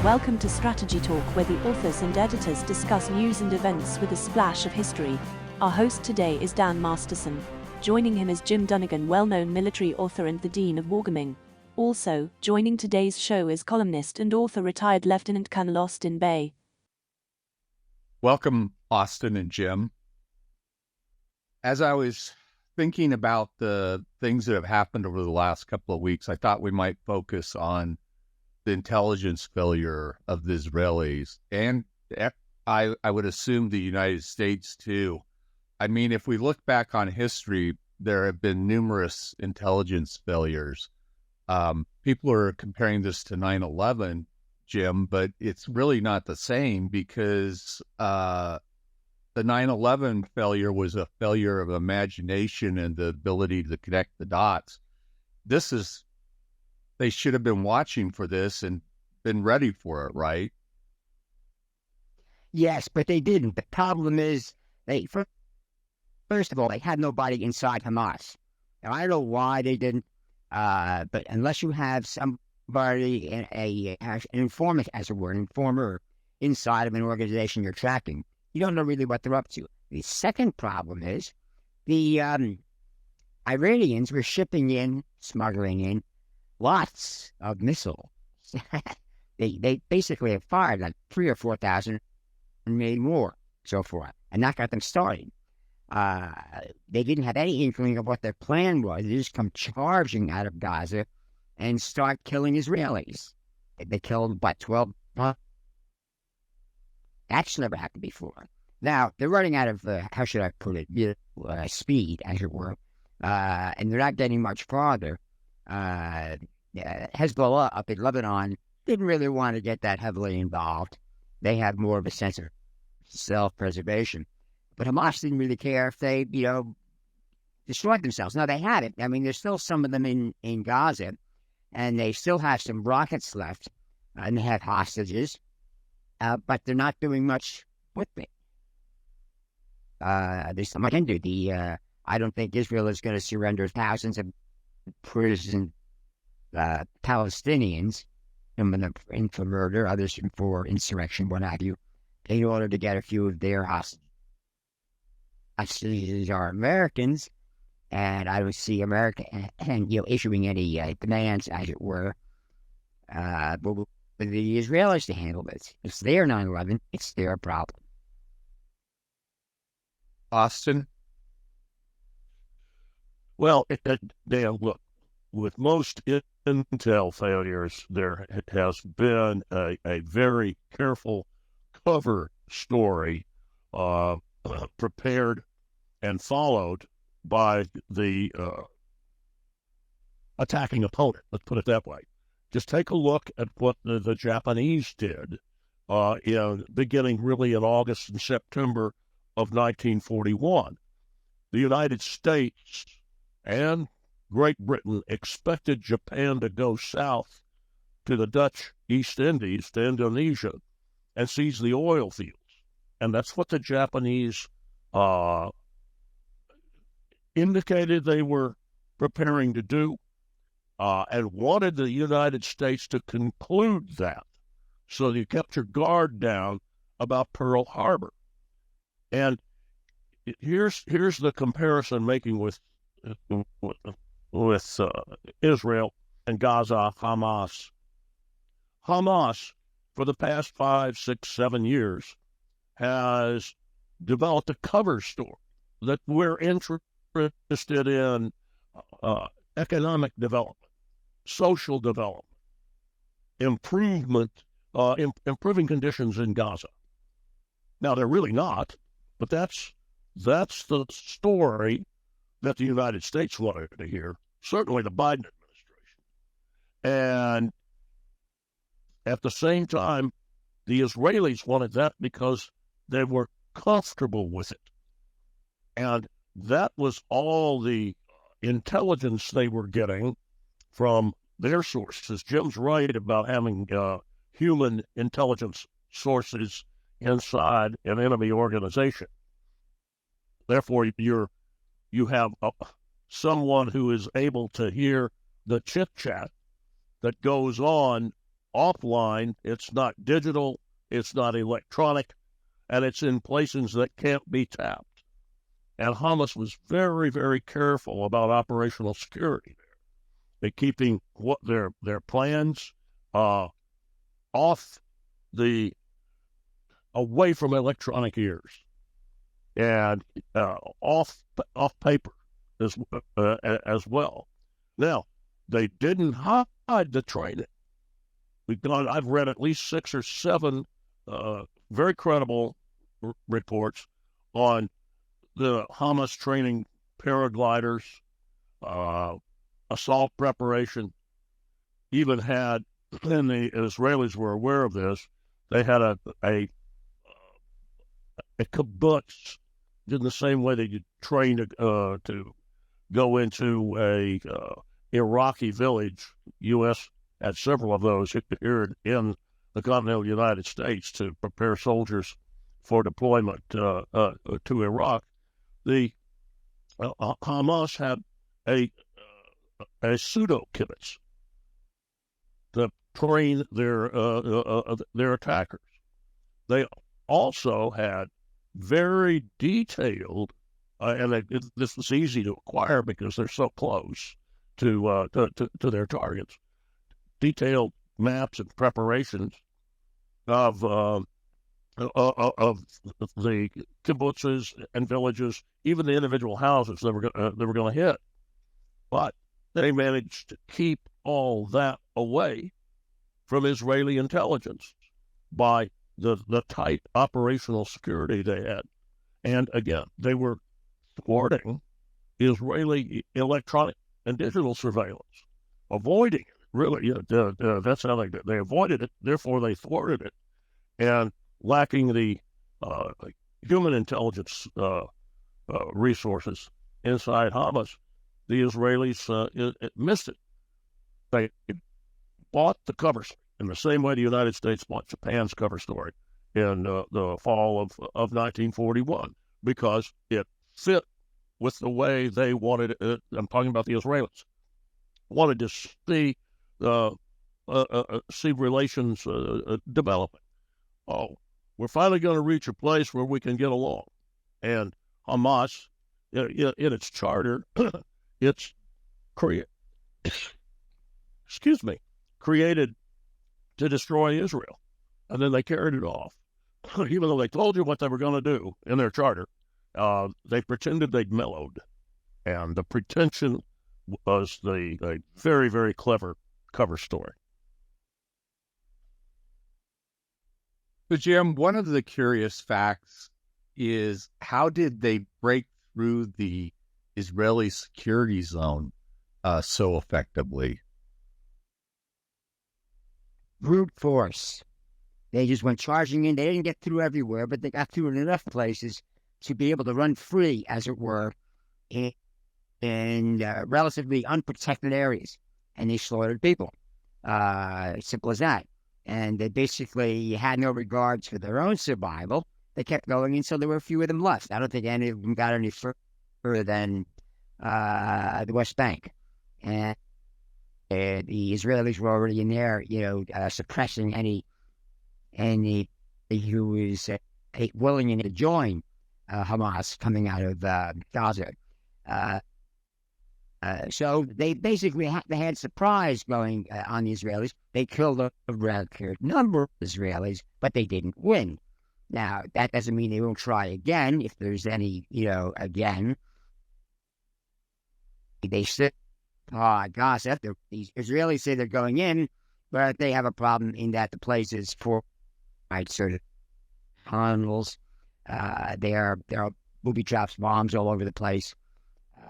Welcome to Strategy Talk, where the authors and editors discuss news and events with a splash of history. Our host today is Dan Masterson. Joining him is Jim Dunnigan, well-known military author and the Dean of Wargaming. Also, joining today's show is columnist and author retired Lieutenant Colonel Austin Bay. Welcome, Austin and Jim. As I was thinking about the things that have happened over the last couple of weeks, I thought we might focus on the intelligence failure of the Israelis, and I would assume the United States too. I mean, if we look back on history, there have been numerous intelligence failures. People are comparing this to 9/11, Jim, but it's really not the same because the 9/11 failure was a failure of imagination and the ability to connect the dots. They should have been watching for this and been ready for it, right? Yes, but they didn't. The problem is, first of all, they had nobody inside Hamas. Now, I don't know why they didn't, but unless you have somebody, an informant, as it were, an informer inside of an organization you're tracking, you don't know really what they're up to. The second problem is the Iranians were smuggling in, lots of missiles. they basically have fired like 3,000 or 4,000 and made more, so forth, and that got them started. They didn't have any inkling of what their plan was. They just come charging out of Gaza and start killing Israelis. They killed, 12? That's never happened before. Now, they're running out of, how should I put it, speed, as it were, and they're not getting much farther. Hezbollah up in Lebanon didn't really want to get that heavily involved. They have more of a sense of self-preservation. But Hamas didn't really care if they, destroyed themselves. Now, they had it. I mean, there's still some of them in Gaza, and they still have some rockets left, and they have hostages, but they're not doing much with it. There's something I can do. I don't think Israel is going to surrender thousands of prisoned Palestinians, some of them for murder, others for insurrection, what have you, in order to get a few of their hostages. Hostages are Americans, and I don't see America issuing any demands, as it were, but for the Israelis to handle this. It's their 9/11. It's their problem. Austin? Well, Dan, look, with most intel failures, there has been a very careful cover story prepared and followed by the attacking opponent. Let's put it that way. Just take a look at what the Japanese did beginning really in August and September of 1941. The United States and Great Britain expected Japan to go south to the Dutch East Indies, to Indonesia, and seize the oil fields. And that's what the Japanese indicated they were preparing to do, and wanted the United States to conclude that. So you kept your guard down about Pearl Harbor. And here's the comparison making with Israel and Gaza, Hamas. Hamas, for the past 5, 6, 7 years, has developed a cover story that we're interested in economic development, social development, improving conditions in Gaza. Now, they're really not, but that's the story that the United States wanted to hear, certainly the Biden administration. And at the same time, the Israelis wanted that because they were comfortable with it. And that was all the intelligence they were getting from their sources. Jim's right about having human intelligence sources inside an enemy organization. Therefore, you have someone who is able to hear the chit-chat that goes on offline, it's not digital, it's not electronic, and it's in places that can't be tapped. And Hamas was very, very careful about operational security there. They're keeping what their plans away from electronic ears and off paper as well. Now, they didn't hide the training. I've read at least 6 or 7 very credible reports on the Hamas training paragliders, assault preparation, even had, and the Israelis were aware of this, they had a kibbutz in the same way that you train to go into a Iraqi village. U.S. had several of those here in the continental United States to prepare soldiers for deployment to Iraq. The Hamas had a pseudo kibbutz to train their attackers. They also had very detailed, and this was easy to acquire because they're so close to their targets. Detailed maps and preparations of the kibbutzes and villages, even the individual houses they were going to hit. But they managed to keep all that away from Israeli intelligence by the tight operational security they had. And again, they were thwarting Israeli electronic and digital surveillance, avoiding it. Really, that's how they avoided it. Therefore, they thwarted it, and lacking the human intelligence resources inside Hamas, the Israelis missed it. They bought the cover story in the same way the United States bought Japan's cover story in the fall of 1941, because it fit with the way they wanted it. I'm talking about the Israelis wanted to see relations developing. Oh, we're finally going to reach a place where we can get along. And Hamas, in its charter, it's created to destroy Israel. And then they carried it off. Even though they told you what they were going to do in their charter, they pretended they'd mellowed. And the pretension was the very, very clever cover story. So, Jim, one of the curious facts is, how did they break through the Israeli security zone so effectively? Brute force. They just went charging in. They didn't get through everywhere, but they got through in enough places to be able to run free, as it were, in relatively unprotected areas. And they slaughtered people. Simple as that. And they basically had no regards for their own survival. They kept going until there were a few of them left. I don't think any of them got any further than the West Bank. And the Israelis were already in there, suppressing any who was willing to join Hamas coming out of Gaza. So they basically had surprise going on the Israelis. They killed a record number of Israelis, but they didn't win. Now, that doesn't mean they won't try again, if there's any, again. They said, Gaza, these Israelis say they're going in, but they have a problem in that the place is for sort of tunnels. There are booby traps, bombs all over the place.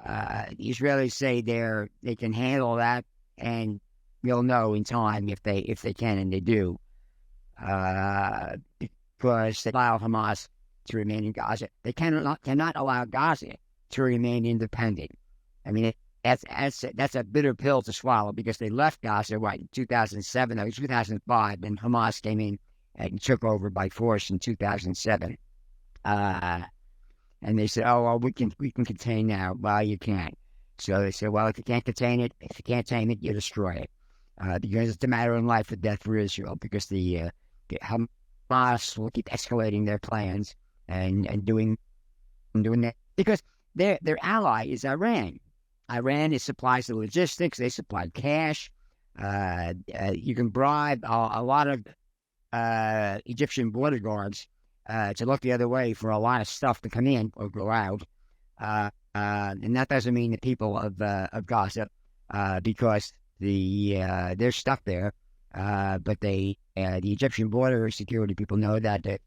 The Israelis say they can handle that, and we'll know in time if they can, and they do, because they allow Hamas to remain in Gaza. They cannot allow Gaza to remain independent. I mean, that's a bitter pill to swallow, because they left Gaza in 2007 or 2005, and Hamas came in and took over by force in 2007. And they said, "Oh, well, we can contain now." Well, you can't. So they said, "Well, if you can't contain it, if you can't tame it, you destroy it." because it's a matter of life or death for Israel, because the Hamas will keep escalating their plans and doing that, because their ally is Iran. Iran supplies the logistics. They supply cash. You can bribe a lot of Egyptian border guards to look the other way for a lot of stuff to come in or go out. And that doesn't mean the people of Gaza, because they're stuck there. But the Egyptian border security people know that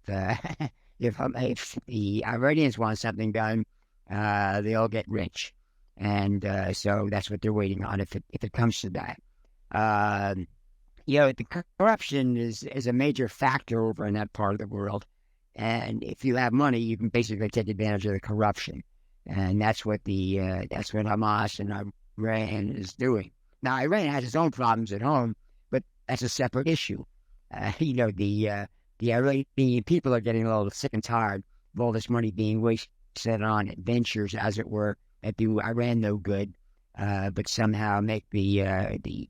if the Iranians want something done, they'll get rich, and so that's what they're waiting on. If it comes to that, the corruption is a major factor over in that part of the world, and if you have money, you can basically take advantage of the corruption, and that's what Hamas and Iran is doing. Now, Iran has its own problems at home, but that's a separate issue. The Iranian people are getting a little sick and tired of all this money being wasted on adventures, as it were, that do Iran no good, but somehow make the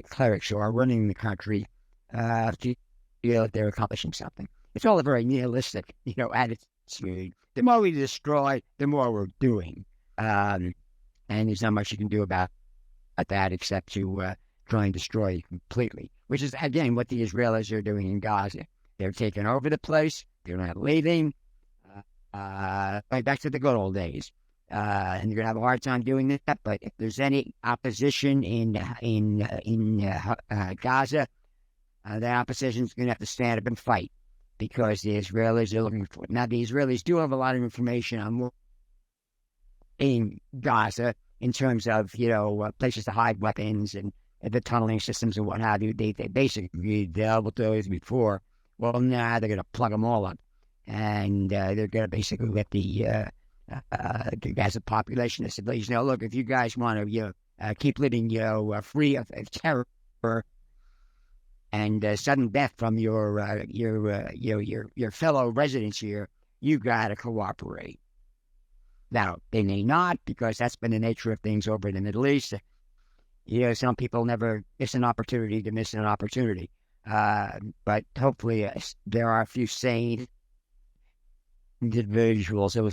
clerics who are running the country feel that they're accomplishing something. It's all a very nihilistic, attitude. The more we destroy, the more we're doing, and there's not much you can do about that except to try and destroy it completely, which is, again, what the Israelis are doing in Gaza. They're taking over the place. They're not leaving. Right back to the good old days. And they're going to have a hard time doing that. But if there's any opposition in Gaza, that opposition is going to have to stand up and fight, because the Israelis are looking for it. Now, the Israelis do have a lot of information on in Gaza in terms of, places to hide weapons and the tunneling systems and what have you. They basically dealt with those before. Well, now they're going to plug them all up, and they're going to basically let the Gaza population of civilians know, look, if you guys want to keep living free of terror and sudden death from your fellow residents here, you got to cooperate. Now, they may not, because that's been the nature of things over in the Middle East. Some people never miss an opportunity to miss an opportunity. But hopefully there are a few sane individuals who,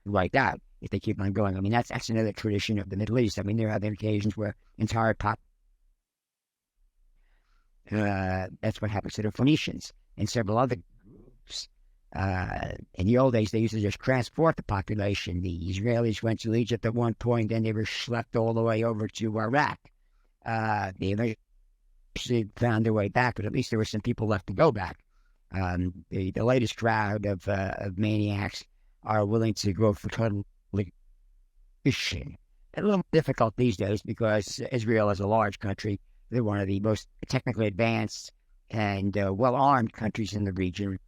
like that, if they keep on going. I mean, that's another tradition of the Middle East. I mean, there have been occasions where entire that's what happens to the Phoenicians and several other groups. In the old days, they used to just transport the population. The Israelis went to Egypt at one point, then they were schlepped all the way over to Iraq. They eventually found their way back, but at least there were some people left to go back. The latest crowd of maniacs are willing to go for total legalization. A little difficult these days because Israel is a large country. They're one of the most technically advanced and well-armed countries in the region.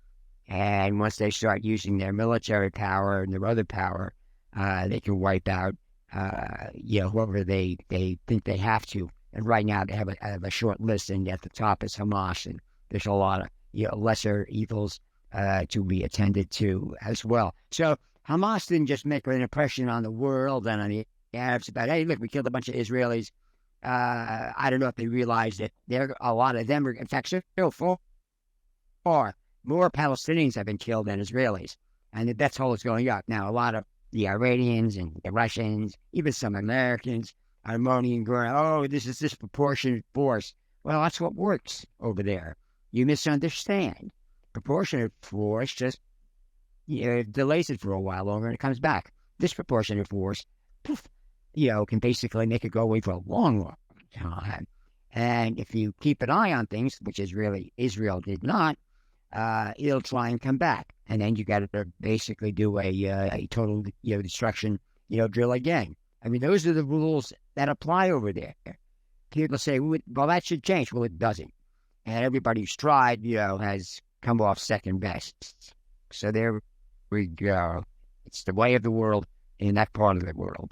And once they start using their military power and their other power, they can wipe out, whoever they think they have to. And right now they have a short list, and at the top is Hamas, and there's a lot of lesser evils to be attended to as well. So Hamas didn't just make an impression on the world and on the Arabs about, hey, look, we killed a bunch of Israelis. I don't know if they realize that a lot of them are, in fact, still far more Palestinians have been killed than Israelis, and that's all that's going up. Now, a lot of the Iranians and the Russians, even some Americans, are moaning and going, oh, this is disproportionate force. Well, that's what works over there. You misunderstand. Proportionate force just delays it for a while longer and it comes back. Disproportionate force, can basically make it go away for a long, long time. And if you keep an eye on things, which is really Israel did not, it'll try and come back. And then you got to basically do a total destruction, drill again. I mean, those are the rules that apply over there. People say, well, that should change. Well, it doesn't. And everybody who's tried, has come off second best. So there we go. It's the way of the world in that part of the world.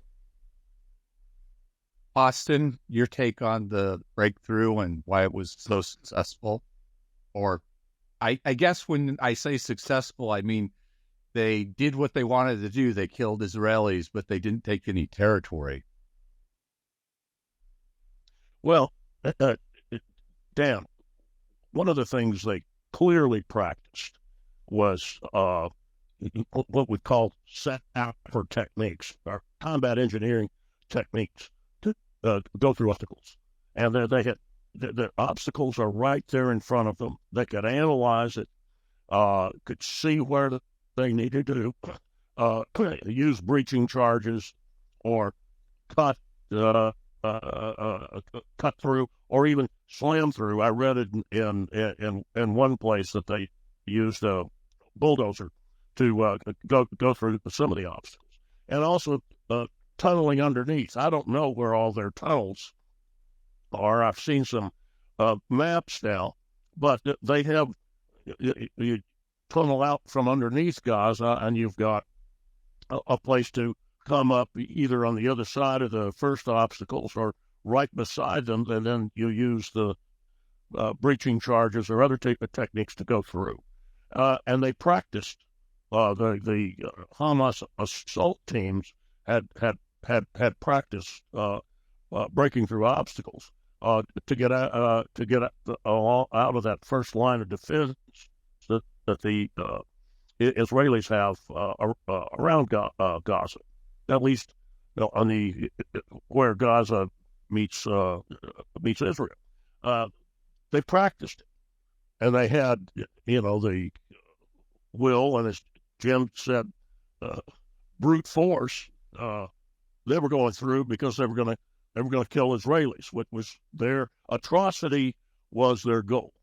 Austin, your take on the breakthrough and why it was so successful? Or I guess when I say successful, I mean they did what they wanted to do. They killed Israelis, but they didn't take any territory. Well, uh, Dan, one of the things they clearly practiced was what we call SAFR techniques, or combat engineering techniques, to go through obstacles. And they had the obstacles are right there in front of them. They could analyze it, could see where they needed to use breaching charges or cut cut through or even slam through. I read it in one place that they used a bulldozer to go through some of the obstacles, and also tunneling underneath. I don't know where all their tunnels are. I've seen some maps now, but they have you tunnel out from underneath Gaza, and you've got a place to come up either on the other side of the first obstacles or right beside them, and then you use the breaching charges or other techniques to go through. And they practiced. The Hamas assault teams had practiced breaking through obstacles to get out of that first line of defense that the Israelis have around Gaza, at least on the where Gaza meets Israel. They practiced it, and they had the will, and as Jim said, brute force. They were going through because they were going to kill Israelis, which was their atrocity, was their goal.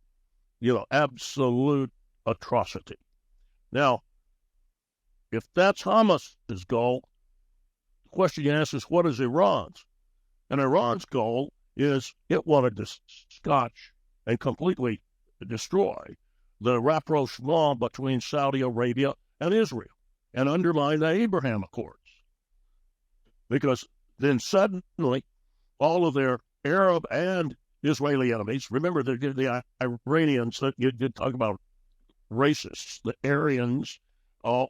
Absolute atrocity. Now, if that's Hamas's goal, the question you ask is, what is Iran's? And Iran's goal is it wanted to scotch and completely destroy the rapprochement between Saudi Arabia and Israel and undermine the Abraham Accords. Because then suddenly all of their Arab and Israeli enemies, remember the Iranians, that you talk about racists, the Aryans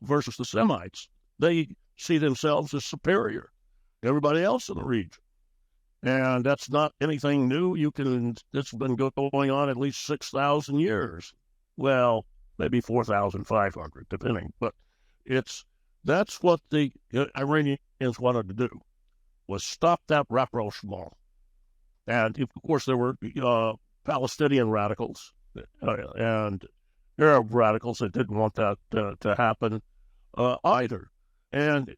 versus the Semites, they see themselves as superior to everybody else in the region. And that's not anything new. It's been going on at least 6,000 years. Well, maybe 4,500, depending. But that's what the Iranians wanted to do, was stop that rapprochement. And of course, there were Palestinian radicals and Arab radicals that didn't want that to happen either. And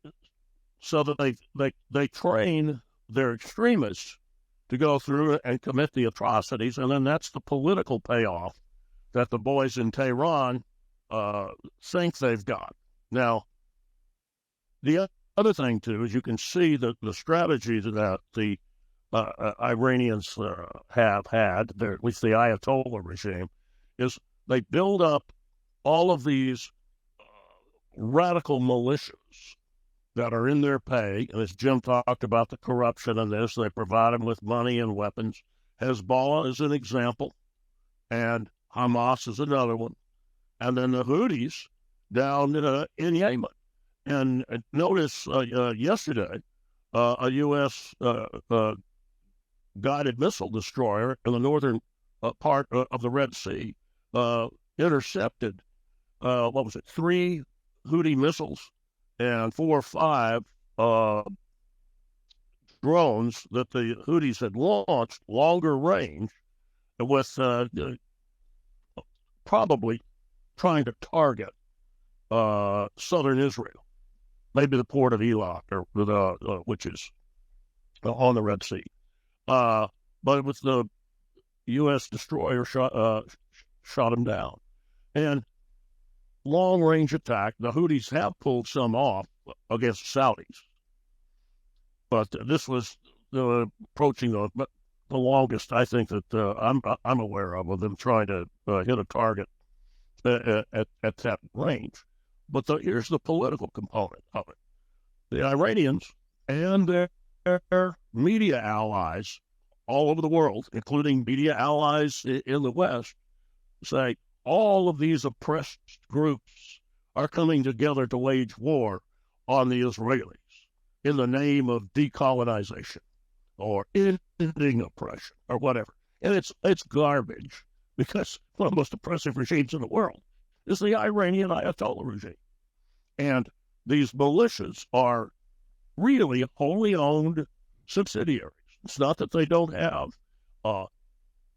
so that they train their extremists to go through and commit the atrocities, and then that's the political payoff that the boys in Tehran think they've got. Now, the other thing, too, is you can see that the strategy that the Iranians have had, at least the Ayatollah regime, is they build up all of these radical militias that are in their pay. And as Jim talked about the corruption in this, they provide them with money and weapons. Hezbollah is an example, and Hamas is another one. And then the Houthis down in Yemen. And notice yesterday, a U.S. guided missile destroyer in the northern part of the Red Sea intercepted, 3 Houthi missiles and 4 or 5 drones that the Houthis had launched, longer range, with probably trying to target southern Israel, maybe the port of Eilat, which is on the Red Sea. But it was the U.S. destroyer shot him down. And long-range attack, the Houthis have pulled some off against Saudis. But this was approaching the longest, I think, that I'm aware of them trying to hit a target at that range. But here's the political component of it. The Iranians and their media allies all over the world, including media allies in the West, say all of these oppressed groups are coming together to wage war on the Israelis in the name of decolonization or ending oppression or whatever. And it's garbage, because one of the most oppressive regimes in the world is the Iranian Ayatollah regime. And these militias are really wholly owned subsidiaries. It's not that they don't have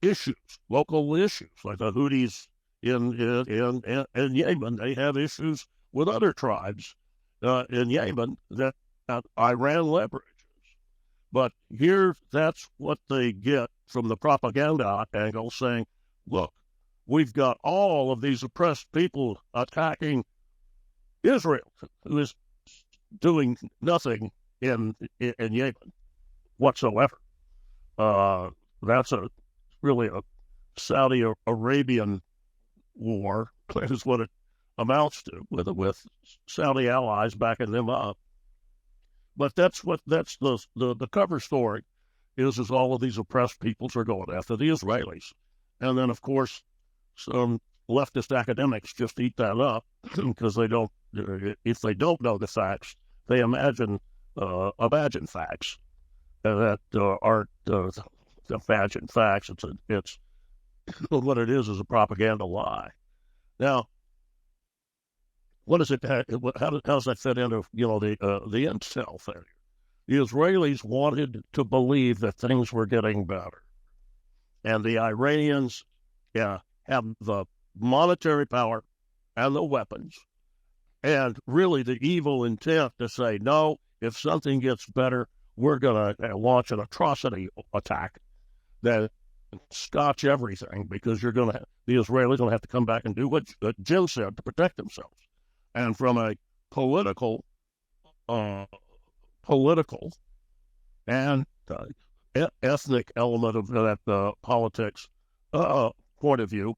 issues, local issues, like the Houthis in Yemen. They have issues with other tribes in Yemen that Iran leverages. But here, that's what they get from the propaganda angle, saying, look, we've got all of these oppressed people attacking Israel, who is doing nothing in Yemen whatsoever. That's really a Saudi Arabian war, is what it amounts to, with Saudi allies backing them up. But that's the cover story is all of these oppressed peoples are going after the Israelis. And then, of course, some leftist academics just eat that up because if they don't know the facts, they imagine facts that aren't imagined facts. It's what it is a propaganda lie. Now, what does it? How does that fit into the intel failure? The Israelis wanted to believe that things were getting better, and the Iranians, have the monetary power and the weapons, and really the evil intent to say, no, if something gets better, we're going to launch an atrocity attack that scotch everything, because the Israelis going to have to come back and do what Jim said to protect themselves. And from a political and ethnic element of that politics point of view,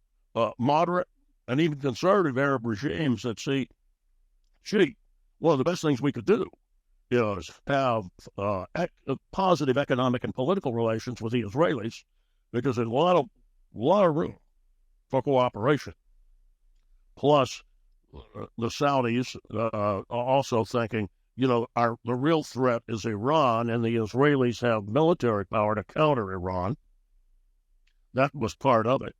moderate and even conservative Arab regimes that see, one of the best things we could do is have positive economic and political relations with the Israelis, because there's a lot of room for cooperation. Plus, the Saudis are also thinking, the real threat is Iran, and the Israelis have military power to counter Iran. That was part of it.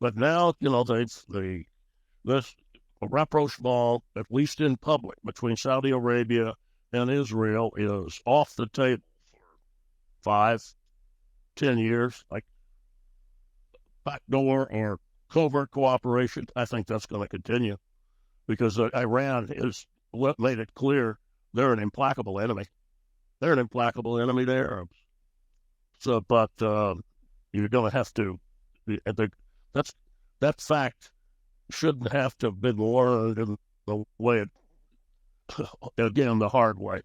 But now, this rapprochement, at least in public, between Saudi Arabia and Israel is off the table for 5-10 years, like backdoor or covert cooperation. I think that's going to continue, because Iran has made it clear they're an implacable enemy. They're an implacable enemy to Arabs. So, but you're going to have to. That fact shouldn't have to have been learned in the way again, the hard way.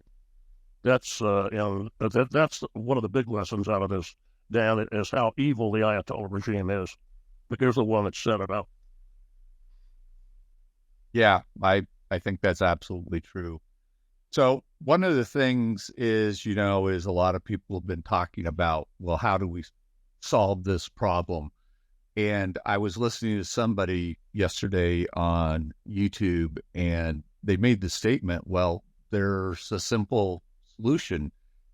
That's that's one of the big lessons out of this, Dan, is how evil the Ayatollah regime is. But here's the one that set it up. Yeah, I think that's absolutely true. So one of the things is a lot of people have been talking about, well, how do we solve this problem? And I was listening to somebody yesterday on YouTube, and they made the statement, well, there's a simple solution.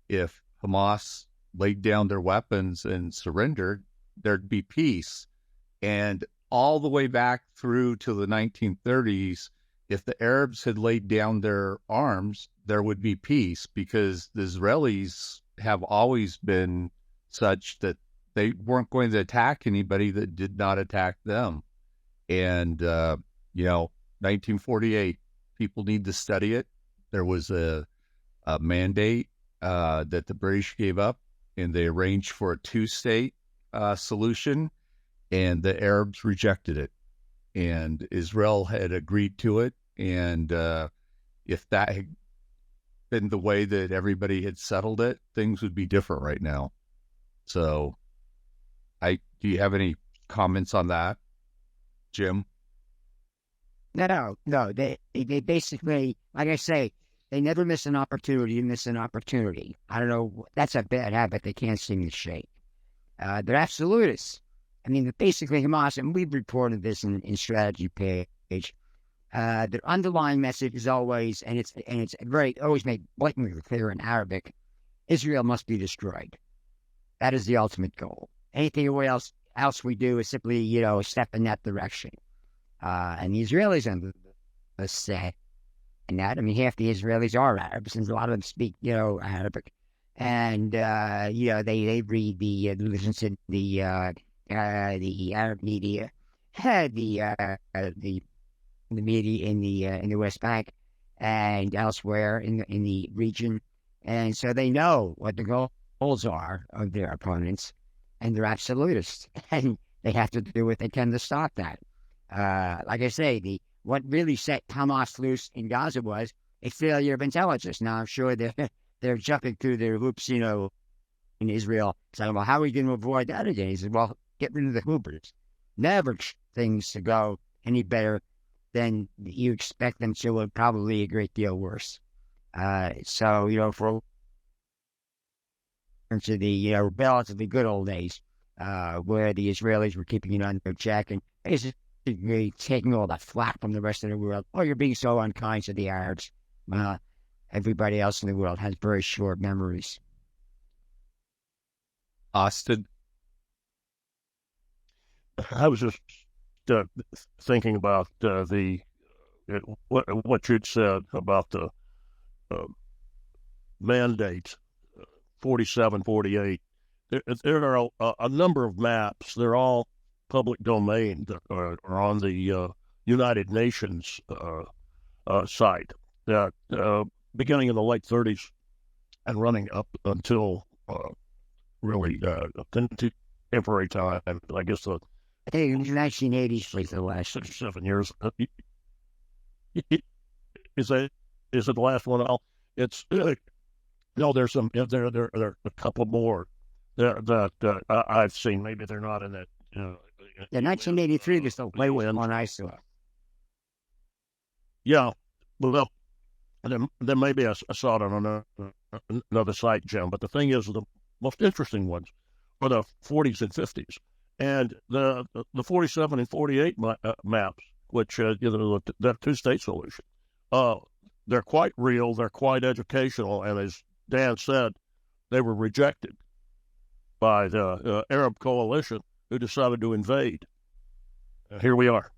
If Hamas laid down their weapons and surrendered, there'd be peace. And all the way back through to the 1930s, if the Arabs had laid down their arms, there would be peace, because the Israelis have always been such that they weren't going to attack anybody that did not attack them. And, 1948, people need to study it. There was a mandate that the British gave up, and they arranged for a two-state solution, and the Arabs rejected it. And Israel had agreed to it. And if that had been the way that everybody had settled it, things would be different right now. So do you have any comments on that, Jim? No. They basically, like I say, they never miss an opportunity. I don't know. That's a bad habit they can't seem to shake. They're absolutists. I mean, basically Hamas, and we've reported this in strategy page. Their underlying message is always, and it's always made blatantly clear in Arabic, Israel must be destroyed. That is the ultimate goal. anything else we do is simply, a step in that direction. And the Israelis understand that. I mean, half the Israelis are Arabs, and a lot of them speak, Arabic. And they read listen to the Arab media, the media in the West Bank and elsewhere in the region, and so they know what the goals are of their opponents, and they're absolutists, and they have to do what they can to stop that. Like I say, what really set Hamas loose in Gaza was a failure of intelligence. Now I'm sure they're jumping through their hoops, in Israel, saying, "Well, how are we going to avoid that again?" He said, "Well, get rid of the hoopers. Never things to go any better than you expect them to, or probably a great deal worse." So, for into the relatively good old days, where the Israelis were keeping it under check and basically taking all that flack from the rest of the world. "Oh, you're being so unkind to the Arabs." Everybody else in the world has very short memories. Austin? I was just thinking about what you'd said about the mandates, 47, 48. There are a number of maps. They're all public domain that are on the United Nations site that beginning in the late 30s and running up until really contemporary time. I guess I think it was 1980s was the last 6 or 7 years. Is it the last one? It's no. There's some. There are a couple more that I've seen. Maybe they're not in that. The 1983 was the way one I saw. Yeah, well, then maybe I saw it on another site, Jim. But the thing is, the most interesting ones are the 40s and 50s, and the 47 and 48 maps, which that two-state solution. They're quite real. They're quite educational, and as Dan said, they were rejected by the Arab coalition, who decided to invade. Here we are.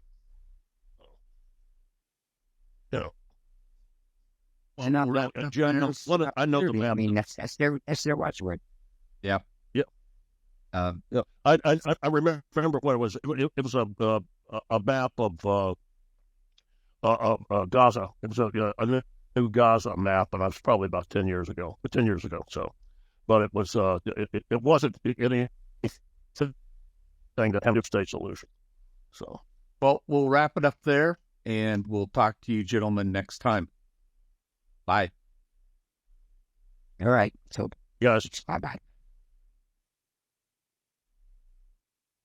And not I know the map. I mean, that's their watchword. Yeah. Yeah. I remember what it was. It was a map of Gaza. It was a new Gaza map, and it was probably about 10 years ago. So, but it was it wasn't anything that had a state solution. So, well, we'll wrap it up there, and we'll talk to you gentlemen next time. Bye. All right. So, guys, bye-bye.